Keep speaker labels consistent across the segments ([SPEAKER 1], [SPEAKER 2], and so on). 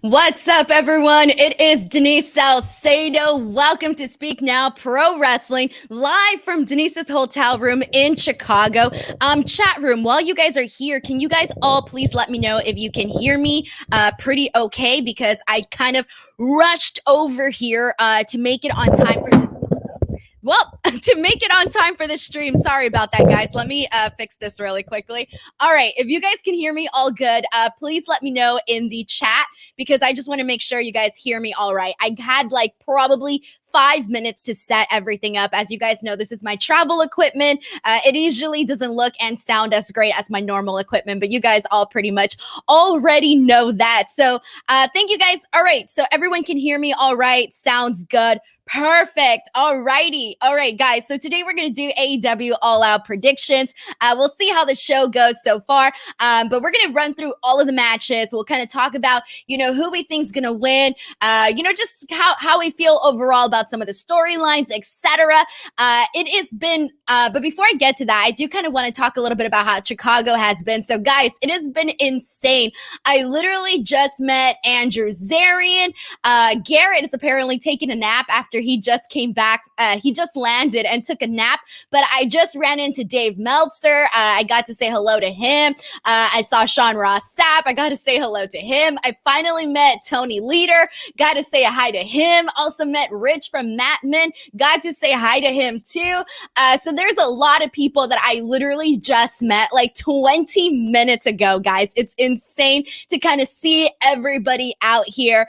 [SPEAKER 1] What's up, everyone? It is Denise Salcedo. Welcome to Speak Now Pro Wrestling, live from Denise's hotel room in Chicago. Chat room, while you guys are here, can you guys all please let me know if you can hear me pretty okay? Because I kind of rushed over here to make it on time for this. Well, to make it on time for this stream. Sorry about that, guys. Let me fix this really quickly. All right. If you guys can hear me all good, please let me know in the chat because I just want to make sure you guys hear me all right. I had like probably 5 minutes to set everything up. As you guys know, this is my travel equipment. It usually doesn't look and sound as great as my normal equipment, but you guys all pretty much already know that. So thank you guys. All right. So everyone can hear me all right. Sounds good. Perfect. All righty. All right, guys. So today we're going to do AEW All Out predictions. We'll see how the show goes so far. But we're going to run through all of the matches. We'll kind of talk about, who we think is going to win, just how we feel overall about some of the storylines, etc. It has been, but before I get to that, I do kind of want to talk a little bit about how Chicago has been. So guys, it has been insane. I literally just met Andrew Zarian. Garrett is apparently taking a nap after he just came back. He just landed and took a nap, but I just ran into Dave Meltzer. I got to say hello to him. I saw Sean Ross Sapp. I got to say hello to him. I finally met Tony Leader. Got to say hi to him. Also met Rich from Matman. Got to say hi to him too. So there's a lot of people that I literally just met like 20 minutes ago, guys. It's insane to kind of see everybody out here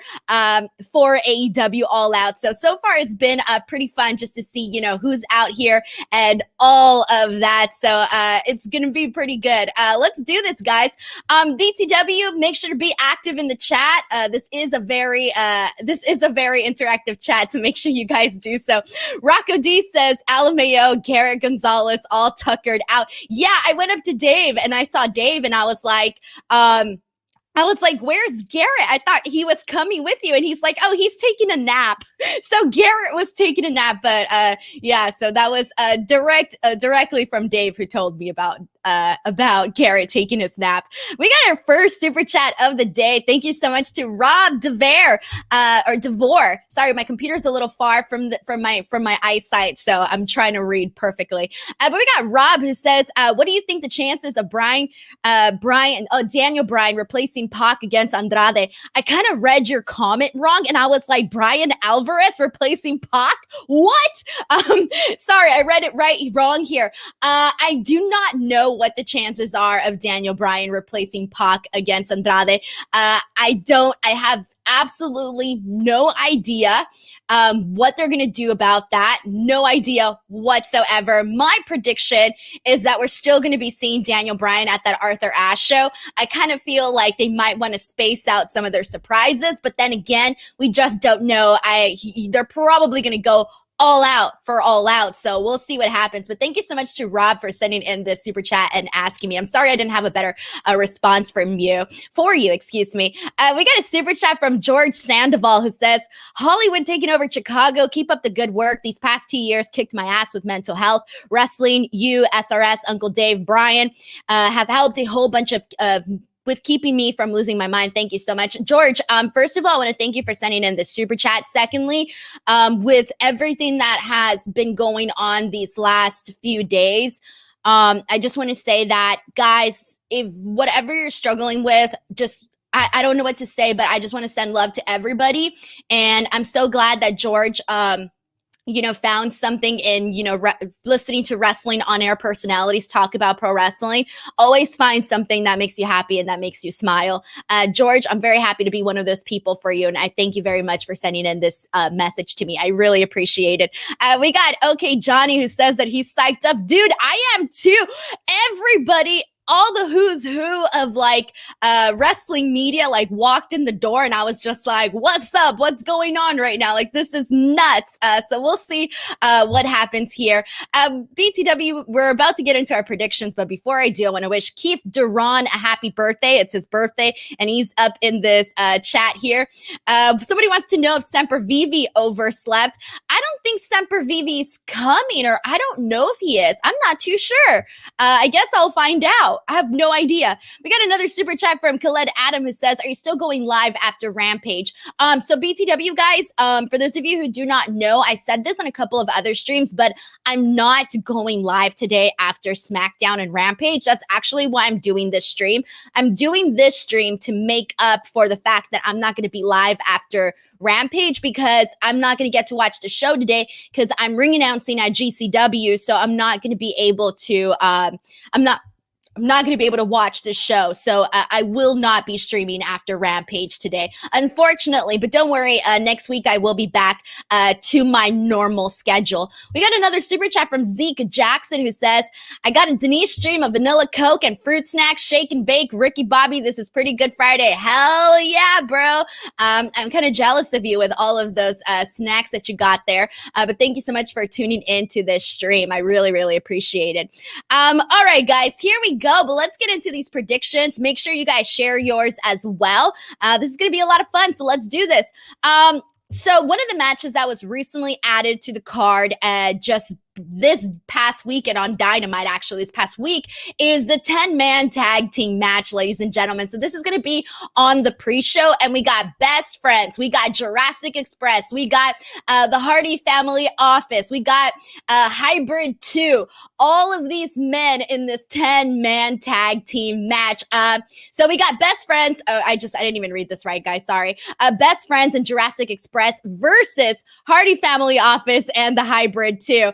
[SPEAKER 1] for AEW All Out. So far it's been pretty fun just to see, who's out here and all of that. So it's going to be pretty good. Let's do this, guys. BTW, make sure to be active in the chat. This is a very interactive chat, so make sure you guys do so. Rocco D says, Alameo, Garrett Gonzalez, all tuckered out. Yeah, I went up to Dave and I saw Dave and I was like, where's Garrett? I thought he was coming with you. And he's like, oh, he's taking a nap. So Garrett was taking a nap. But yeah, so that was directly from Dave who told me about Garrett taking his nap. We got our first super chat of the day. Thank you so much to Rob DeVore, or DeVore. Sorry, my computer's a little far from my eyesight, so I'm trying to read perfectly. But we got Rob who says, what do you think the chances of Daniel Bryan replacing Pac against Andrade? I kind of read your comment wrong, and I was like, Bryan Alvarez replacing Pac? What? Sorry, I read it wrong here. I do not know what the chances are of Daniel Bryan replacing Pac against Andrade. I have absolutely no idea what they're going to do about that. No idea whatsoever. My prediction is that we're still going to be seeing Daniel Bryan at that Arthur Ashe show. I kind of feel like they might want to space out some of their surprises, but then again, we just don't know. They're probably going to go all out for All Out. So we'll see what happens. But thank you so much to Rob for sending in this super chat and asking me. I'm sorry I didn't have a better response for you. Excuse me. We got a super chat from George Sandoval who says, Hollywood taking over Chicago. Keep up the good work. These past 2 years kicked my ass with mental health. Wrestling, you, SRS, Uncle Dave, Brian have helped a whole bunch of with keeping me from losing my mind. Thank you so much, George. First of all, I want to thank you for sending in the super chat. Secondly, with everything that has been going on these last few days, I just want to say that, guys, if whatever you're struggling with, just I don't know what to say, but I just want to send love to everybody. And I'm so glad that George found something in, listening to wrestling on air personalities talk about pro wrestling. Always find something that makes you happy and that makes you smile. George, I'm very happy to be one of those people for you. And I thank you very much for sending in this message to me. I really appreciate it. We got OK Johnny who says that he's psyched up. Dude, I am too. Everybody, all the who's who of wrestling media walked in the door, and I was just like, what's up? What's going on right now? This is nuts. So we'll see what happens here. BTW, we're about to get into our predictions, but before I do, I want to wish Keith Duran a happy birthday. It's his birthday, and he's up in this chat here. Somebody wants to know if Semper Vivi overslept. I don't think Semper Vivi's coming, or I don't know if he is. I'm not too sure. I guess I'll find out. I have no idea. We got another super chat from Khaled Adam who says, are you still going live after Rampage? So BTW guys, for those of you who do not know, I said this on a couple of other streams, but I'm not going live today after SmackDown and Rampage. That's actually why I'm doing this stream. I'm doing this stream to make up for the fact that I'm not going to be live after Rampage, because I'm not going to get to watch the show today because I'm ring announcing at GCW. So I'm not going to be able to, I'm not going to be able to watch the show. So I will not be streaming after Rampage today, unfortunately. But don't worry, next week I will be back to my normal schedule. We got another super chat from Zeke Jackson who says, I got a Denise stream of vanilla Coke and fruit snacks, shake and bake. Ricky Bobby, this is pretty good Friday. Hell yeah, bro. I'm kind of jealous of you with all of those snacks that you got there. But thank you so much for tuning into this stream. I really, really appreciate it. All right, guys, here we go. But let's get into these predictions. Make sure you guys share yours as well. This is going to be a lot of fun, so let's do this. So one of the matches that was recently added to the card just this past weekend on Dynamite, actually this past week, is the 10-man tag team match, ladies and gentlemen. So this is going to be on the pre-show, and we got Best Friends, we got Jurassic Express, we got the Hardy Family Office, we got Hybrid 2, all of these men in this 10-man tag team match. So we got Best Friends, I didn't even read this right, guys, sorry. Best Friends and Jurassic Express versus Hardy Family Office and the Hybrid 2.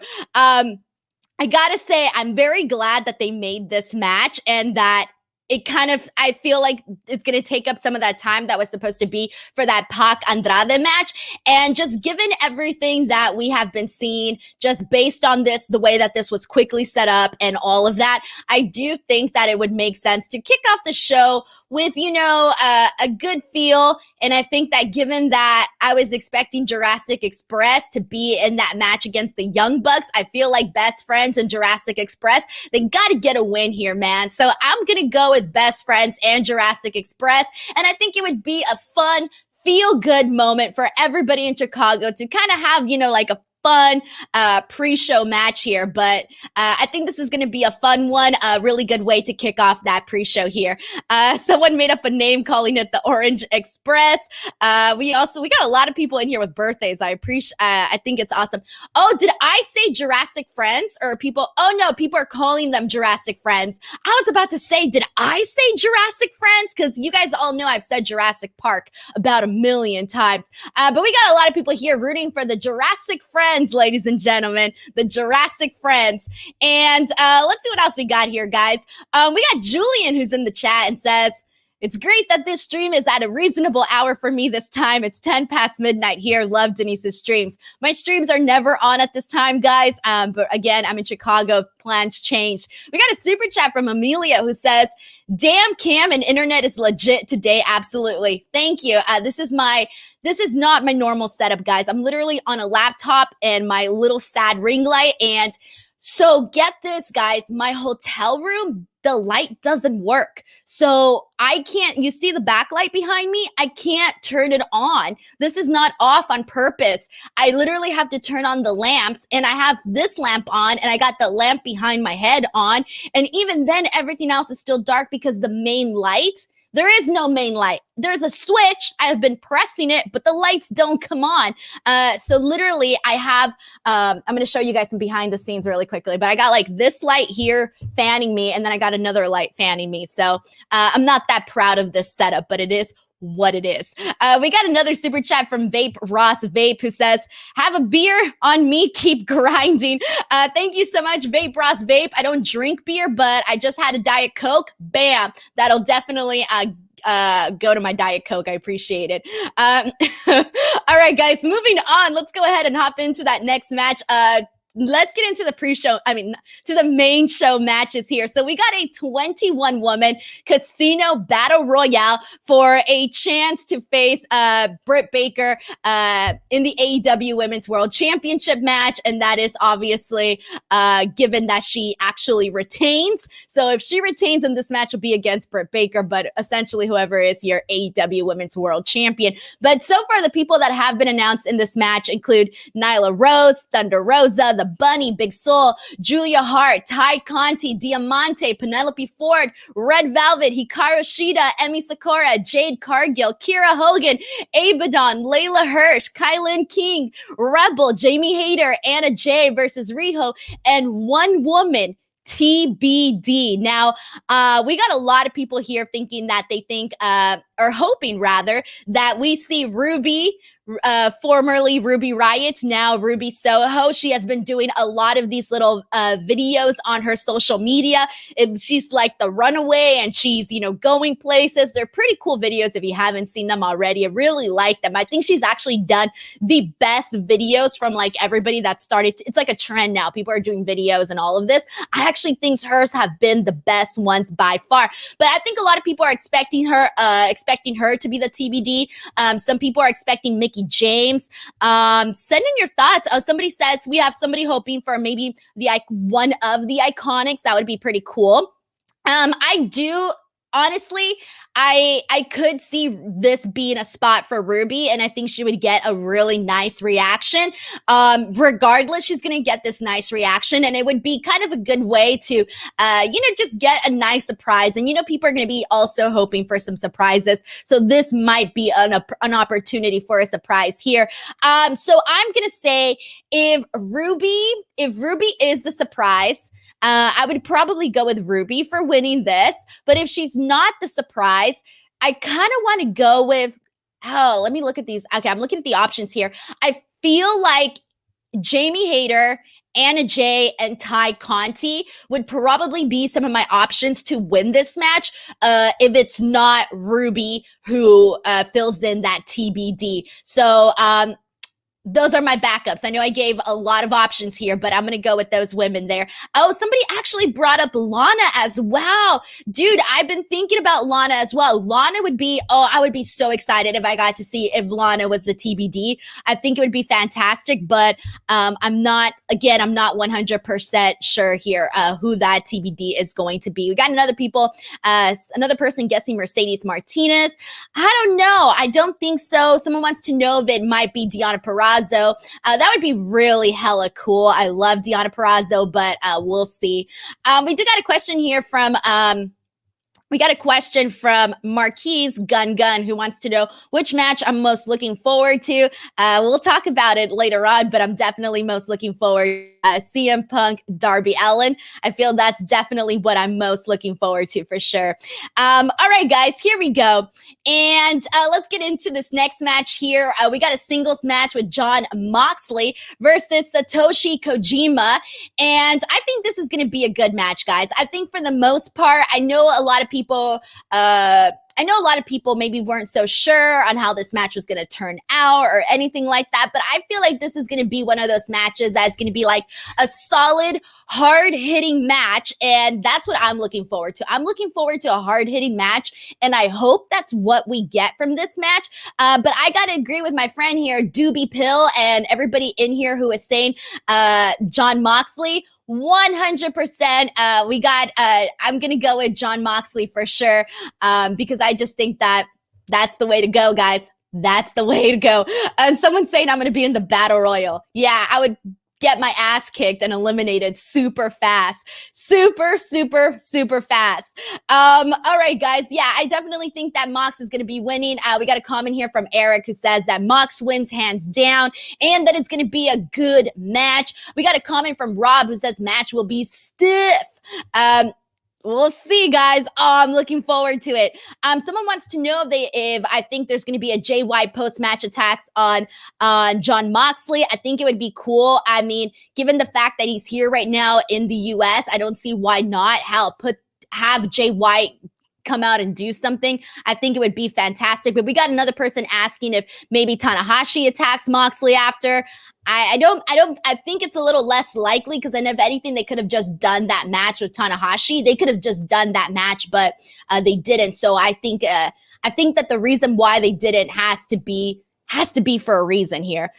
[SPEAKER 1] I gotta say, I'm very glad that they made this match, and that it kind of, I feel like it's going to take up some of that time that was supposed to be for that Pac Andrade match. And just given everything that we have been seeing, just based on this, the way that this was quickly set up and all of that, I do think that it would make sense to kick off the show with, a good feel. And I think that given that I was expecting Jurassic Express to be in that match against the Young Bucks, I feel like Best Friends and Jurassic Express, they got to get a win here, man. So I'm going to go with Best Friends and Jurassic Express. And I think it would be a fun, feel-good moment for everybody in Chicago to kind of have, like a fun pre-show match here. But I think this is going to be a fun one, a really good way to kick off that pre-show here. Someone made up a name calling it the Orange Express. We got a lot of people in here with birthdays. I think it's awesome. Oh, did I say Jurassic Friends? Or people, oh no, people are calling them Jurassic Friends. I was about to say, did I say Jurassic Friends? Because you guys all know I've said Jurassic Park about 1 million times. But we got a lot of people here rooting for the Jurassic Friends, ladies and gentlemen, the Jurassic Friends. And let's see what else we got here, guys. We got Julian who's in the chat and says, it's great that this stream is at a reasonable hour for me this time. It's 10 past midnight here. Love Denise's streams. My streams are never on at this time, guys. But again, I'm in Chicago. Plans changed. We got a super chat from Amelia who says, damn, Cam and internet is legit today. Absolutely. Thank you. This is not my normal setup, guys. I'm literally on a laptop and my little sad ring light. And so get this, guys, my hotel room, the light doesn't work. So I can't, you see the backlight behind me? I can't turn it on. This is not off on purpose. I literally have to turn on the lamps, and I have this lamp on, and I got the lamp behind my head on. And even then, everything else is still dark because the main light, there is no main light. There's a switch. I have been pressing it, but the lights don't come on. So literally I have, I'm going to show you guys some behind the scenes really quickly, but I got like this light here fanning me, and then I got another light fanning me. So I'm not that proud of this setup, but it is what it is. We got another super chat from Vape Ross Vape who says, have a beer on me, keep grinding. Thank you so much, Vape Ross Vape. I don't drink beer, but I just had a Diet Coke. Bam. That'll definitely go to my Diet Coke. I appreciate it. All right, guys, moving on. Let's go ahead and hop into that next match. let's get into the pre-show. I mean, to the main show matches here. So we got a 21-woman casino battle royale for a chance to face Britt Baker in the AEW Women's World Championship match. And that is obviously given that she actually retains. So if she retains, then this match will be against Britt Baker, but essentially whoever is your AEW Women's World Champion. But so far, the people that have been announced in this match include Nyla Rose, Thunder Rosa, The Bunny, Big Soul, Julia Hart, Ty Conti, Diamante, Penelope Ford, Red Velvet, Hikaru Shida, Emi Sakura, Jade Cargill, Kira Hogan, Abaddon, Layla Hirsch, Kylan King, Rebel, Jamie Hayter, Anna Jay versus Riho, and one woman, TBD. Now, we got a lot of people here thinking that they think, or hoping rather, that we see Ruby, formerly Ruby Riott, now Ruby Soho. She has been doing a lot of these little videos on her social media. She's like the runaway and she's, going places. They're pretty cool videos if you haven't seen them already. I really like them. I think she's actually done the best videos from like everybody that started. It's like a trend now. People are doing videos and all of this. I actually think hers have been the best ones by far. But I think a lot of people are expecting her to be the TBD. Some people are expecting Mickie James. Send in your thoughts. Somebody says we have somebody hoping for maybe one of the Iconics. That would be pretty cool. I do. Honestly, I could see this being a spot for Ruby, and I think she would get a really nice reaction. Regardless, she's going to get this nice reaction, and it would be kind of a good way to, just get a nice surprise. And, people are going to be also hoping for some surprises. So this might be an opportunity for a surprise here. So I'm going to say if Ruby is the surprise, I would probably go with Ruby for winning this. But if she's not the surprise, I kind of want to go with, let me look at these. Okay, I'm looking at the options here. I feel like Jamie Hayter, Anna Jay, and Ty Conti would probably be some of my options to win this match if it's not Ruby who fills in that TBD. So, those are my backups. I know I gave a lot of options here, but I'm going to go with those women there. Oh, somebody actually brought up Lana as well. Dude, I've been thinking about Lana as well. Lana would be, I would be so excited if I got to see if Lana was the TBD. I think it would be fantastic, but I'm not 100% sure here who that TBD is going to be. We got another person guessing Mercedes Martinez. I don't know. I don't think so. Someone wants to know if it might be Deonna Purrazzo. That would be really hella cool. I love Deonna Purrazzo, but we'll see. We do got a question here from Marquise Gun, who wants to know which match I'm most looking forward to. We'll talk about it later on, but I'm definitely most looking forward CM Punk, Darby Allin. I feel that's definitely what I'm most looking forward to for sure. All right, guys, here we go. And let's get into this next match here. We got a singles match with Jon Moxley versus Satoshi Kojima. And I think this is going to be a good match, guys. I think for the most part, I know a lot of people maybe weren't so sure on how this match was going to turn out or anything like that, but I feel like this is going to be one of those matches that's going to be like a solid, hard-hitting match, and that's what I'm looking forward to. I'm looking forward to a hard-hitting match, and I hope that's what we get from this match, but I got to agree with my friend here, Doobie Pill, and everybody in here who is saying Jon Moxley. 100%. I'm going to go with Jon Moxley for sure. Because I just think that's the way to go, guys. That's the way to go. And someone's saying I'm going to be in the battle royal. Yeah, I would get my ass kicked and eliminated super fast. Super fast. All right, guys. Yeah, I definitely think that Mox is going to be winning. We got a comment here from Eric who says that Mox wins hands down and that it's going to be a good match. We got a comment from Rob who says match will be stiff. We'll see, guys. I'm looking forward to it. Someone wants to know if I think there's going to be a Jay White post-match attacks on Jon Moxley. I think it would be cool. I mean, given the fact that he's here right now in the U.S., I don't see why not. Have Jay White come out and do something. I think it would be fantastic. But we got another person asking if maybe Tanahashi attacks Moxley after. I think it's a little less likely because then if anything, they could have just done that match with Tanahashi. They could have just done that match, but they didn't. So I think that the reason why they didn't has to be for a reason here.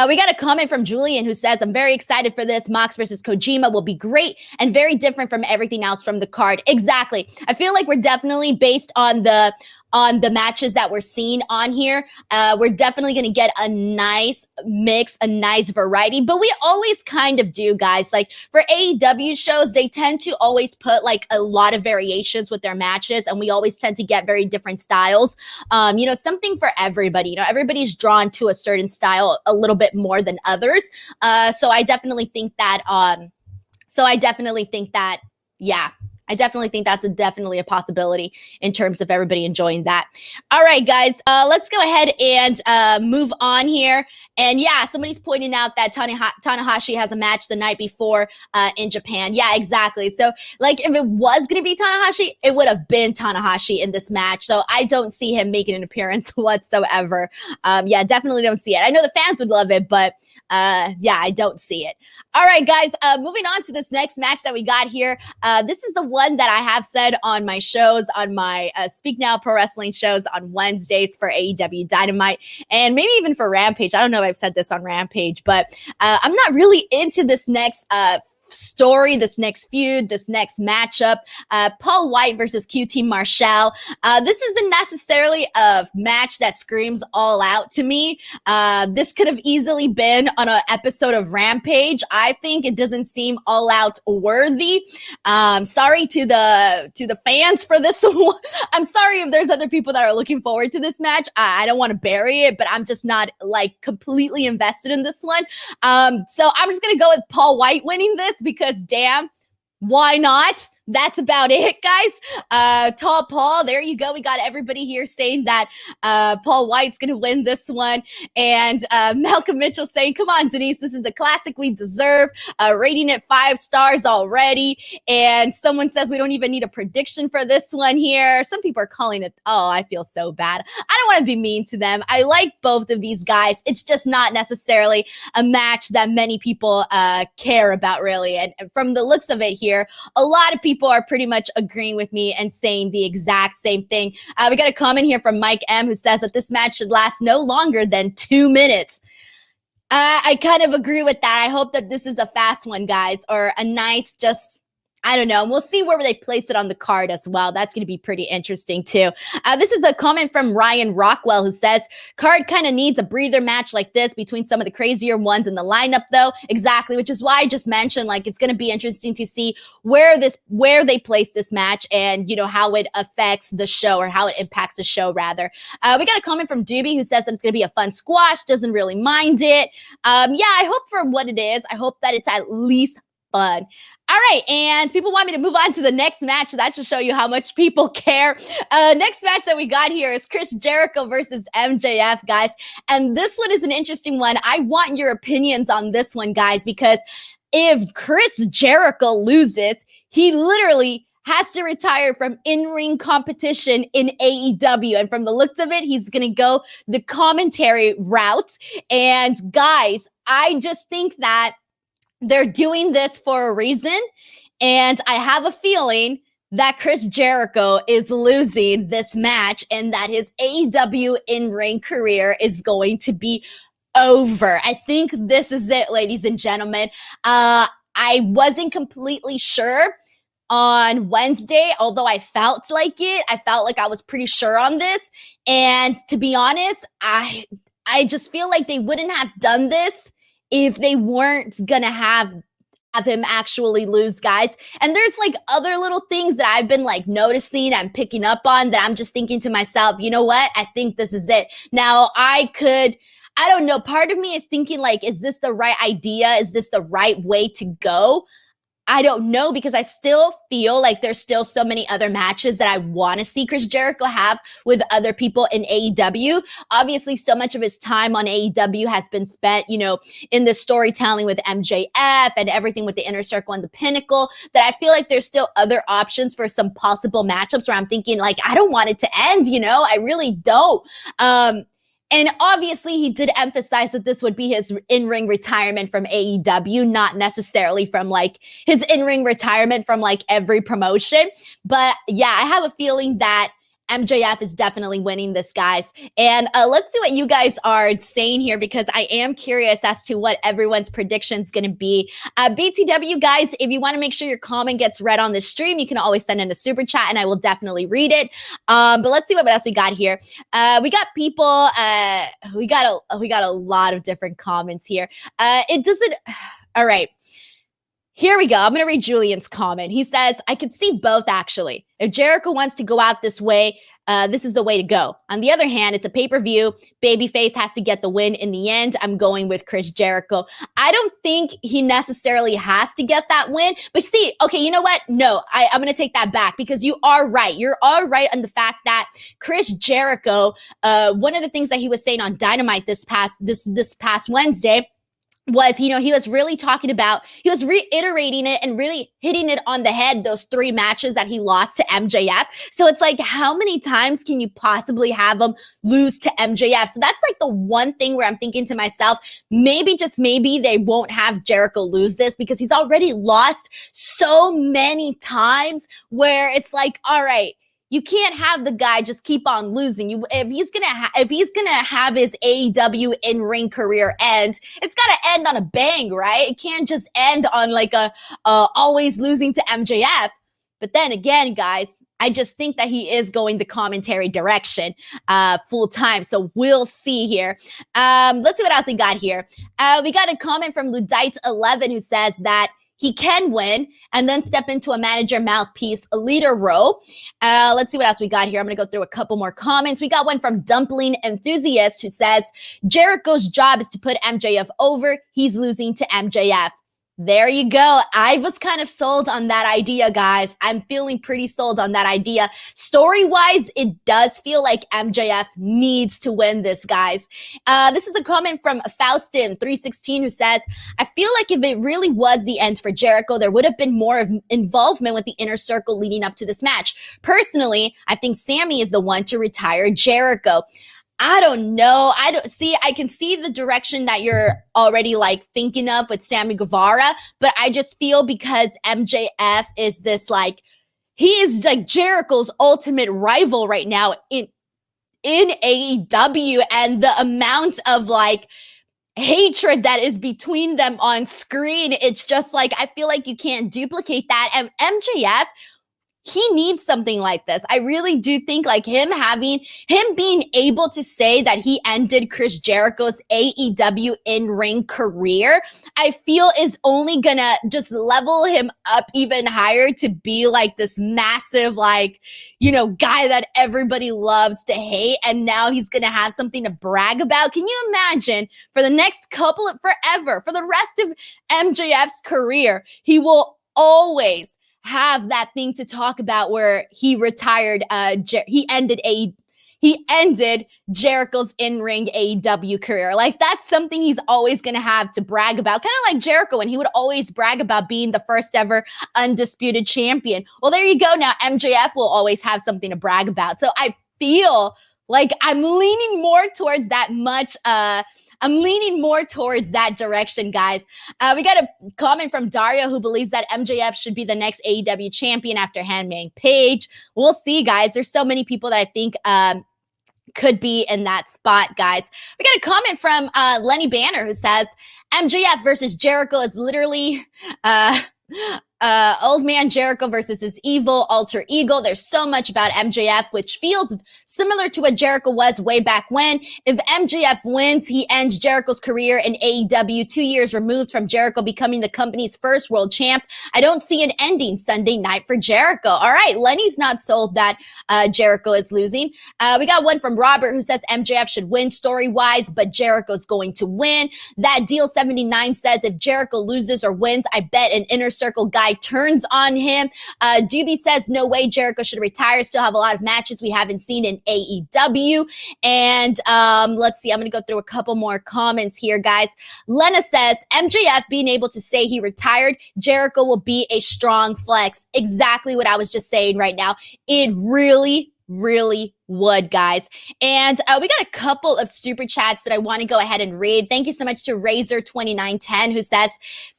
[SPEAKER 1] We got a comment from Julian who says, I'm very excited for this. Mox versus Kojima will be great and very different from everything else from the card. Exactly. I feel like we're definitely based on the matches that we're seeing on here. We're definitely going to get a nice mix, a nice variety, but we always kind of do, guys. Like for AEW shows, they tend to always put like a lot of variations with their matches, and we always tend to get very different styles. Something for everybody. Everybody's drawn to a certain style a little bit more than others. So I definitely think that. Yeah. I definitely think that's definitely a possibility in terms of everybody enjoying that. All right, guys, let's go ahead and move on here. And yeah, somebody's pointing out that Tanahashi has a match the night before in Japan. Yeah, exactly. So like if it was going to be Tanahashi, it would have been Tanahashi in this match. So I don't see him making an appearance whatsoever. Yeah, definitely don't see it. I know the fans would love it, but yeah, I don't see it. All right, guys, moving on to this next match that we got here. This is the one that I have said on my shows, on my Speak Now Pro Wrestling shows on Wednesdays for AEW Dynamite, and maybe even for Rampage. I don't know if I've said this on Rampage, but I'm not really into this next story, this next feud, this next matchup. Paul Wight versus QT Marshall. This isn't necessarily a match that screams all out to me. This could have easily been on an episode of Rampage. I think it doesn't seem all out worthy. Sorry to the fans for this one. I'm sorry if there's other people that are looking forward to this match. I don't want to bury it, but I'm just not like completely invested in this one. So I'm just gonna go with Paul Wight winning this because damn, why not? That's about it, guys. Tall Paul, there you go. We got everybody here saying that Paul Wight's going to win this one. And Malcolm Mitchell saying, come on, Denise, this is the classic we deserve. Rating it 5 stars already. And someone says we don't even need a prediction for this one here. Some people are calling it, oh, I feel so bad. I don't want to be mean to them. I like both of these guys. It's just not necessarily a match that many people care about, really. And from the looks of it here, a lot of people are pretty much agreeing with me and saying the exact same thing. We got a comment here from Mike M who says that this match should last no longer than 2 minutes. I kind of agree with that. I hope that this is a fast one, guys, or a nice just... I don't know. We'll see where they place it on the card as well. That's going to be pretty interesting too. This is a comment from Ryan Rockwell who says, card kind of needs a breather match like this between some of the crazier ones in the lineup though. Exactly, which is why I just mentioned like it's going to be interesting to see where they place this match and, how it affects the show or how it impacts the show rather. We got a comment from Doobie who says that it's going to be a fun squash, doesn't really mind it. Yeah, I hope for what it is, I hope that it's at least fun. All right, and people want me to move on to the next match. So that should show you how much people care. Next match that we got here is Chris Jericho versus MJF, guys. And this one is an interesting one. I want your opinions on this one, guys, because if Chris Jericho loses, he literally has to retire from in-ring competition in AEW. And from the looks of it, he's going to go the commentary route. And guys, I just think that they're doing this for a reason, and I have a feeling that Chris Jericho is losing this match and that his AEW in-ring career is going to be over. I think this is it, ladies and gentlemen. I wasn't completely sure on Wednesday, although I felt like it. I felt like I was pretty sure on this, and to be honest, I just feel like they wouldn't have done this if they weren't gonna have him actually lose, guys. And there's like other little things that I've been like noticing and picking up on that I'm just thinking to myself, you know what? I think this is it. Now I don't know. Part of me is thinking like, is this the right idea? Is this the right way to go? I don't know, because I still feel like there's still so many other matches that I want to see Chris Jericho have with other people in AEW. Obviously, so much of his time on AEW has been spent, in the storytelling with MJF and everything with the Inner Circle and the Pinnacle, that I feel like there's still other options for some possible matchups where I'm thinking like, I don't want it to end, I really don't. And obviously, he did emphasize that this would be his in-ring retirement from AEW, not necessarily from like his in-ring retirement from like every promotion. But yeah, I have a feeling that MJF is definitely winning this, guys. And let's see what you guys are saying here, because I am curious as to what everyone's prediction is going to be. BTW, guys, if you want to make sure your comment gets read on the stream, you can always send in a super chat and I will definitely read it. But let's see what else we got here. We got people, we got a lot of different comments here. It doesn't, all right. Here we go. I'm going to read Julian's comment. He says, I could see both, actually. If Jericho wants to go out this way, this is the way to go. On the other hand, it's a pay-per-view. Babyface has to get the win in the end. I'm going with Chris Jericho. I don't think he necessarily has to get that win. But see, okay, you know what? No, I'm going to take that back, because you are right. You're all right on the fact that Chris Jericho, one of the things that he was saying on Dynamite this past Wednesday, was, you know, he was really talking about, he was reiterating it and really hitting it on the head, those 3 matches that he lost to MJF. So it's like, how many times can you possibly have him lose to MJF? So that's like the one thing where I'm thinking to myself, maybe, just maybe, they won't have Jericho lose this, because he's already lost so many times where it's like, all right, you can't have the guy just keep on losing. If he's gonna have his AEW in-ring career end, it's gotta end on a bang, right? It can't just end on like a always losing to MJF. But then again, guys, I just think that he is going the commentary direction full time. So we'll see here. Let's see what else we got here. We got a comment from Ludite11 who says that he can win and then step into a manager mouthpiece leader role. Let's see what else we got here. I'm going to go through a couple more comments. We got one from Dumpling Enthusiast who says, Jericho's job is to put MJF over. He's losing to MJF. There you go. I was kind of sold on that idea, guys. I'm feeling pretty sold on that idea. Story-wise, it does feel like MJF needs to win this, guys. This is a comment from Faustin316 who says, I feel like if it really was the end for Jericho, there would have been more of involvement with the Inner Circle leading up to this match. Personally, I think Sammy is the one to retire Jericho. I don't know. I can see the direction that you're already like thinking of with Sammy Guevara, but I just feel because MJF is this like, he is like Jericho's ultimate rival right now in AEW, and the amount of like hatred that is between them on screen, it's just like, I feel like you can't duplicate that. And MJF, he needs something like this. I really do think like him being able to say that he ended Chris Jericho's AEW in-ring career, I feel is only gonna just level him up even higher to be like this massive, like, you know, guy that everybody loves to hate. And now he's gonna have something to brag about. Can you imagine for the next forever, for the rest of MJF's career, he will always have that thing to talk about where he retired, he ended Jericho's in-ring AEW career. Like, that's something he's always going to have to brag about. Kind of like Jericho, and he would always brag about being the first ever undisputed champion. Well, there you go. Now MJF will always have something to brag about. So I feel like I'm leaning more towards that direction, guys. We got a comment from Dario who believes that MJF should be the next AEW champion after Hangman Page. We'll see, guys. There's so many people that I think could be in that spot, guys. We got a comment from Lenny Banner who says, MJF versus Jericho is literally old man Jericho versus his evil alter ego. There's so much about MJF, which feels similar to what Jericho was way back when. If MJF wins, he ends Jericho's career in AEW 2 years removed from Jericho becoming the company's first world champ. I don't see an ending Sunday night for Jericho. All right, Lenny's not sold that Jericho is losing. We got one from Robert who says MJF should win story-wise, but Jericho's going to win. That Deal 79 says if Jericho loses or wins, I bet an Inner Circle guy turns on him. Doobie says no way Jericho should retire. Still have a lot of matches we haven't seen in AEW. And let's see, I'm going to go through a couple more comments here, guys. Lena says MJF being able to say he retired, Jericho will be a strong flex. Exactly what I was just saying right now. It really, really would, guys. And we got a couple of super chats that I want to go ahead and read. Thank you so much to Razor2910, who says,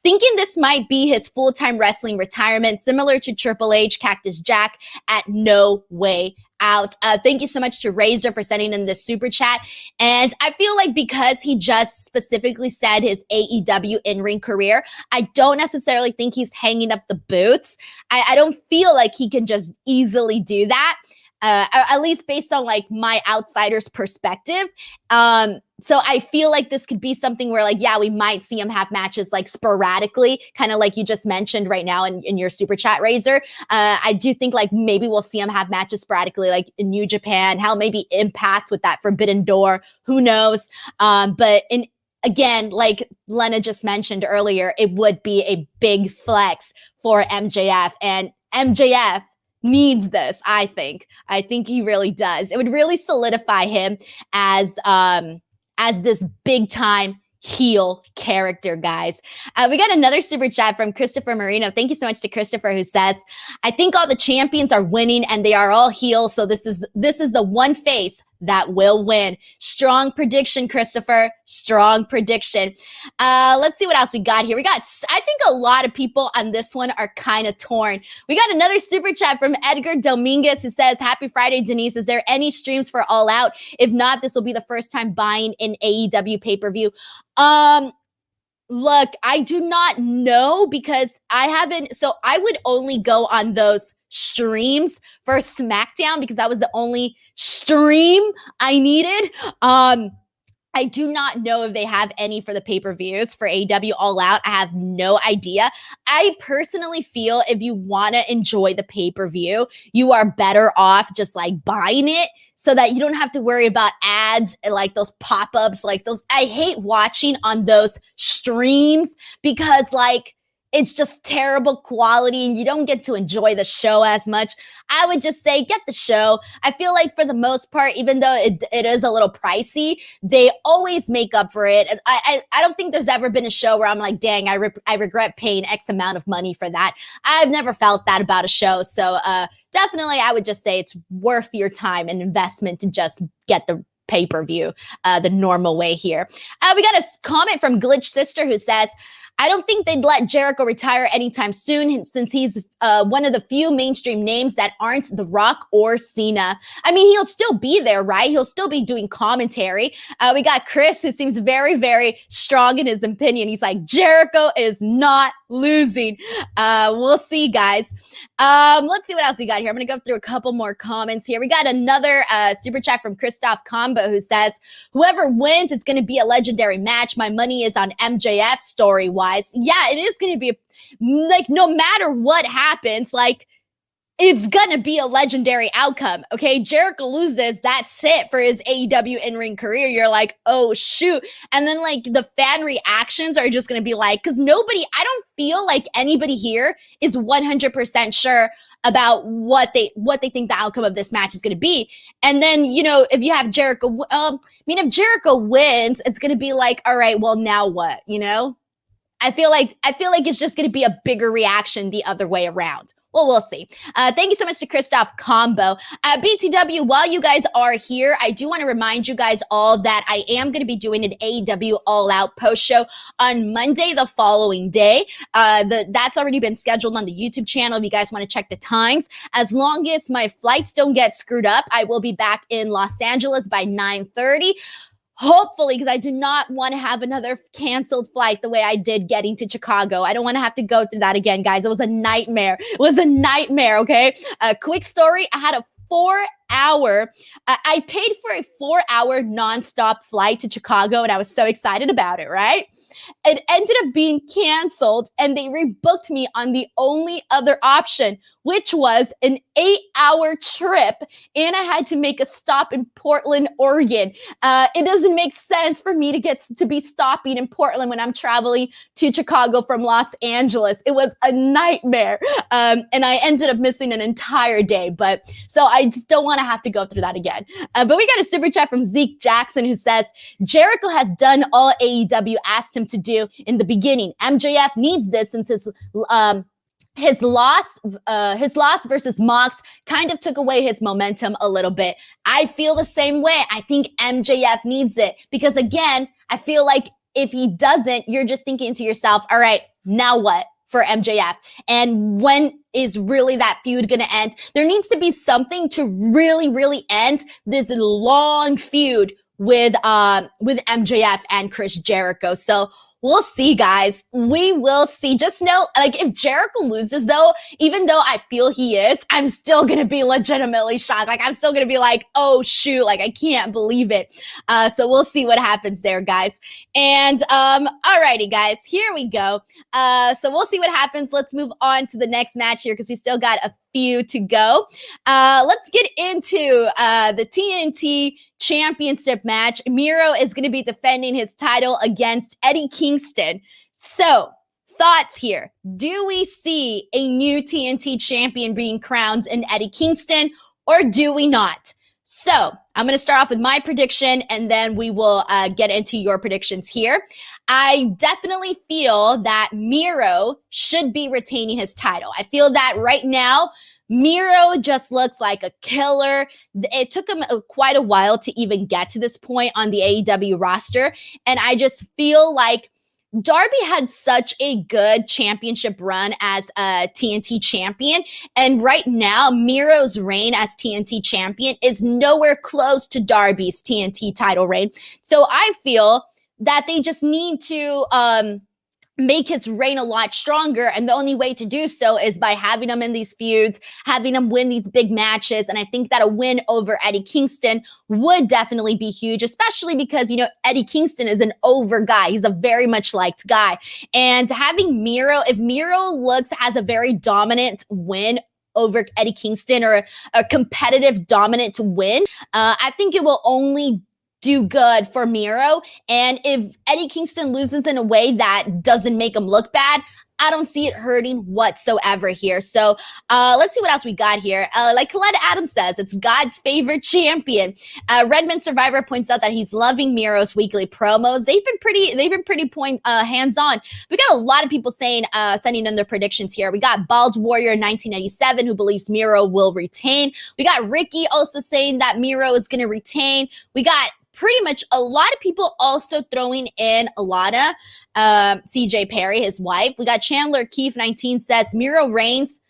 [SPEAKER 1] thinking this might be his full-time wrestling retirement, similar to Triple H, Cactus Jack at No Way Out. Thank you so much to Razor for sending in this super chat. And I feel like because he just specifically said his AEW in-ring career, I don't necessarily think he's hanging up the boots. I don't feel like he can just easily do that. At least based on like my outsider's perspective. So I feel like this could be something where like, yeah, we might see him have matches like sporadically, kind of like you just mentioned right now in your super chat, Razor. I do think like maybe we'll see him have matches sporadically, like in New Japan, how maybe Impact with that Forbidden Door, who knows? But again, like Lena just mentioned earlier, it would be a big flex for MJF, and MJF needs this, I think. I think he really does. It would really solidify him as this big time heel character, guys. We got another super chat from Christopher Marino. Thank you so much to Christopher, who says, I think all the champions are winning and they are all heels, so this is the one face that will win. Strong prediction, Christopher. Strong prediction. Let's see what else we got here. I think a lot of people on this one are kind of torn. We got another super chat from Edgar Dominguez, who says, happy Friday, Denise. Is there any streams for All Out? If not, this will be the first time buying an AEW pay-per-view. Look, I do not know because I would only go on those streams for Smackdown because that was the only stream I needed. I do not know if they have any for the pay-per-views for AEW All Out. I have no idea. I personally feel if you want to enjoy the pay-per-view, you are better off just like buying it so that you don't have to worry about ads and like those pop-ups, like those. I hate watching on those streams because like it's just terrible quality and you don't get to enjoy the show as much. I would just say get the show. I feel like for the most part, even though it is a little pricey, they always make up for it. And I don't think there's ever been a show where I'm like, dang, I regret paying X amount of money for that. I've never felt that about a show. So definitely I would just say it's worth your time and investment to just get the pay-per-view the normal way here. We got a comment from Glitch Sister who says, I don't think they'd let Jericho retire anytime soon since he's one of the few mainstream names that aren't The Rock or Cena. I mean, he'll still be there, right? He'll still be doing commentary. We got Chris, who seems very, very strong in his opinion. He's like, Jericho is not losing. We'll see, guys. Let's see what else we got here. I'm going to go through a couple more comments here. We got another super chat from Christoph Combo who says, whoever wins, it's going to be a legendary match. My money is on MJF story-wise. Yeah, it is going to be like no matter what happens, like it's going to be a legendary outcome. Okay, Jericho loses, that's it for his AEW in-ring career. You're like, oh shoot. And then like the fan reactions are just going to be like, because I don't feel like anybody here is 100% sure about what they think the outcome of this match is going to be. And then, you know, if you have Jericho, if Jericho wins, it's going to be like, all right, well now what, you know? I feel like it's just going to be a bigger reaction the other way around. Well, we'll see. Thank you so much to Christoph Combo. BTW, while you guys are here, I do want to remind you guys all that I am going to be doing an AEW All Out post show on Monday the following day. That's already been scheduled on the YouTube channel if you guys want to check the times. As long as my flights don't get screwed up, I will be back in Los Angeles by 9:30. Hopefully, because I do not want to have another canceled flight the way I did getting to Chicago. I don't want to have to go through that again, guys. It was a nightmare. It was a nightmare, okay? A quick story. I had a 4-hour, I paid for a 4-hour nonstop flight to Chicago, and I was so excited about it, right? It ended up being canceled, and they rebooked me on the only other option, which was an 8-hour trip, and I had to make a stop in Portland, Oregon. It doesn't make sense for me to be stopping in Portland when I'm traveling to Chicago from Los Angeles. It was a nightmare, and I ended up missing an entire day. But so I just don't want to have to go through that again. But we got a super chat from Zeke Jackson who says, Jericho has done all AEW asked him to do in the beginning. MJF needs this since his loss versus Mox kind of took away his momentum a little bit. I feel the same way. I think MJF needs it because, again, I feel like if he doesn't, you're just thinking to yourself, all right, now what for MJF? And when is really that feud going to end? There needs to be something to really, really end this long feud with MJF and Chris Jericho. So we'll see, guys. We will see. Just know, like, if Jericho loses, though, even though I feel he is, I'm still going to be legitimately shocked. Like, I'm still going to be like, oh, shoot. Like, I can't believe it. So we'll see what happens there, guys. And, alrighty, guys, here we go. So we'll see what happens. Let's move on to the next match here because we still got a few to go. Let's get into the TNT Championship match. Miro is going to be defending his title against Eddie Kingston. So, thoughts here. Do we see a new TNT champion being crowned in Eddie Kingston, or do we not? So, I'm going to start off with my prediction, and then we will get into your predictions here. I definitely feel that Miro should be retaining his title. I feel that right now, Miro just looks like a killer. It took him quite a while to even get to this point on the AEW roster. And I just feel like Darby had such a good championship run as a TNT champion. And right now, Miro's reign as TNT champion is nowhere close to Darby's TNT title reign. So I feel that they just need to make his reign a lot stronger. And the only way to do so is by having him in these feuds, having him win these big matches. And I think that a win over Eddie Kingston would definitely be huge, especially because, you know, Eddie Kingston is an over guy. He's a very much liked guy. And having Miro, if Miro has a very dominant win over Eddie Kingston, or a competitive dominant win, I think it will only do good for Miro. And if Eddie Kingston loses in a way that doesn't make him look bad, I don't see it hurting whatsoever here. So let's see what else we got here. Like Colette Adams says, it's God's favorite champion. Redmond Survivor points out that he's loving Miro's weekly promos. They've been pretty hands-on. We got a lot of people saying, sending in their predictions here. We got Bald Warrior 1997 who believes Miro will retain. We got Ricky also saying that Miro is going to retain. We got pretty much a lot of people also throwing in Alana, CJ Perry, his wife. We got Chandler Keefe 19 says Miro retains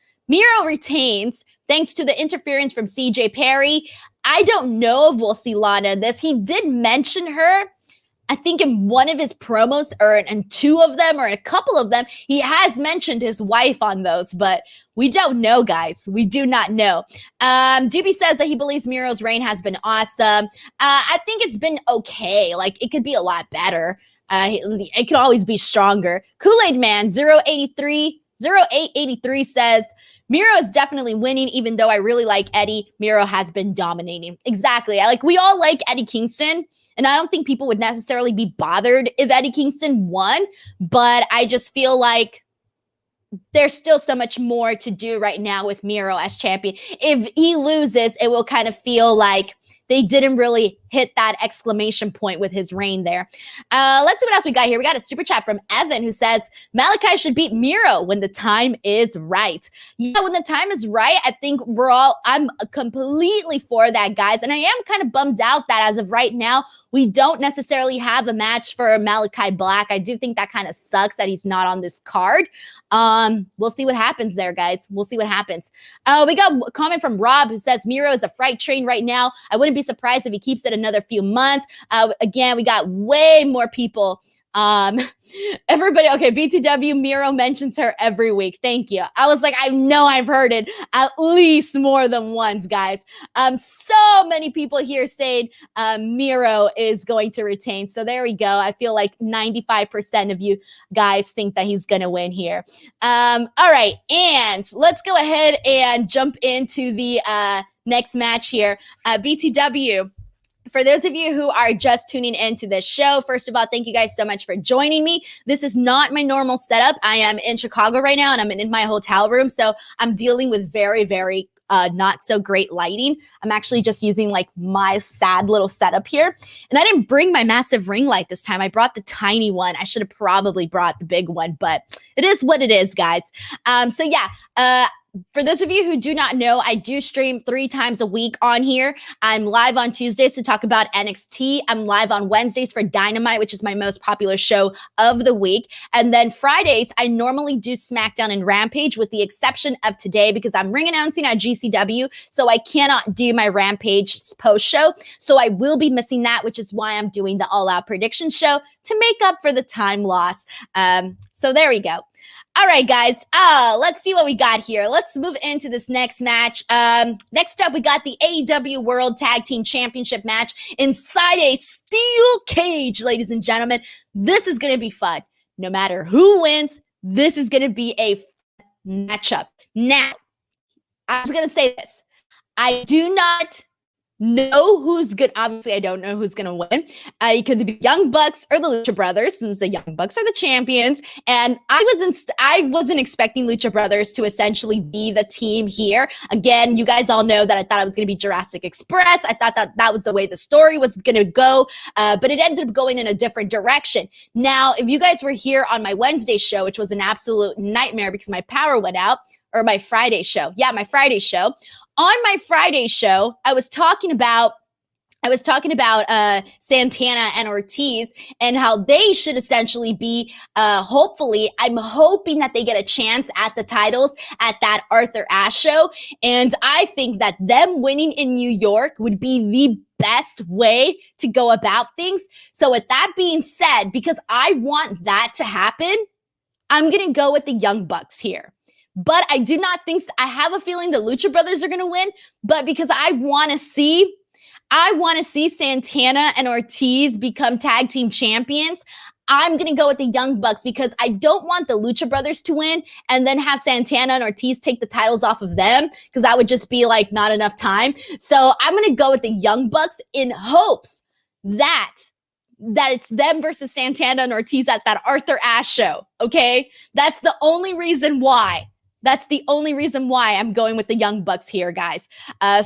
[SPEAKER 1] thanks to the interference from CJ Perry. I don't know if we'll see Lana in this. He did mention her, I think, in one of his promos, or in two of them, or in a couple of them. He has mentioned his wife on those, but we don't know, guys. We do not know. Doobie says that he believes Miro's reign has been awesome. I think it's been okay. Like, it could be a lot better. It could always be stronger. Kool-Aid Man 0883 says, Miro is definitely winning, even though I really like Eddie. Miro has been dominating. Exactly. We all like Eddie Kingston, and I don't think people would necessarily be bothered if Eddie Kingston won, but I just feel like there's still so much more to do right now with Miro as champion. If he loses, it will kind of feel like they didn't really hit that exclamation point with his reign there. Let's see what else we got here. We got a super chat from Evan who says, Malachi should beat Miro when the time is right. Yeah, when the time is right, I think I'm completely for that, guys. And I am kind of bummed out that as of right now, we don't necessarily have a match for Malachi Black. I do think that kind of sucks that he's not on this card. We'll see what happens there, guys. We'll see what happens. We got a comment from Rob who says Miro is a freight train right now. I wouldn't be surprised if he keeps it another few months. Again, we got way more people. Everybody, okay, BTW, Miro mentions her every week. Thank you. I was like, I know I've heard it at least more than once, guys. So many people here saying Miro is going to retain. So there we go. I feel like 95% of you guys think that he's going to win here. All right, and let's go ahead and jump into the next match here. BTW. For those of you who are just tuning into this show, first of all, thank you guys so much for joining me. This is not my normal setup. I am in Chicago right now, and I'm in my hotel room, so I'm dealing with very, very not so great lighting. I'm actually just using like my sad little setup here. And I didn't bring my massive ring light this time. I brought the tiny one. I should have probably brought the big one, but it is what it is, guys. So yeah, for those of you who do not know, I do stream 3 times a week on here. I'm live on Tuesdays to talk about NXT. I'm live on Wednesdays for Dynamite, which is my most popular show of the week. And then Fridays, I normally do Smackdown and Rampage with the exception of today because I'm ring announcing at GCW, so I cannot do my Rampage post show. So I will be missing that, which is why I'm doing the All Out prediction show to make up for the time loss. So there we go. All right, guys, let's see what we got here. Let's move into this next match. Next up, we got the AEW World Tag Team Championship match inside a steel cage, ladies and gentlemen. This is going to be fun. No matter who wins, this is going to be a fun matchup. Now, I was going to say this. I do not know who's good. Obviously, I don't know who's going to win. It could be Young Bucks or the Lucha Brothers, since the Young Bucks are the champions. And I wasn't expecting Lucha Brothers to essentially be the team here. Again, you guys all know that I thought it was going to be Jurassic Express. I thought that was the way the story was going to go, but it ended up going in a different direction. Now, if you guys were here on my Wednesday show, which was an absolute nightmare because my power went out, or my Friday show. Yeah, my Friday show. On my Friday show, I was talking about Santana and Ortiz and how they should essentially be, hopefully, I'm hoping that they get a chance at the titles at that Arthur Ashe show. And I think that them winning in New York would be the best way to go about things. So with that being said, because I want that to happen, I'm going to go with the Young Bucks here. But I do not think, I have a feeling the Lucha Brothers are going to win, but because I want to see Santana and Ortiz become tag team champions, I'm going to go with the Young Bucks because I don't want the Lucha Brothers to win and then have Santana and Ortiz take the titles off of them because that would just be like not enough time. So I'm going to go with the Young Bucks in hopes that it's them versus Santana and Ortiz at that Arthur Ashe show, okay? That's the only reason why. That's the only reason why I'm going with the Young Bucks here, guys.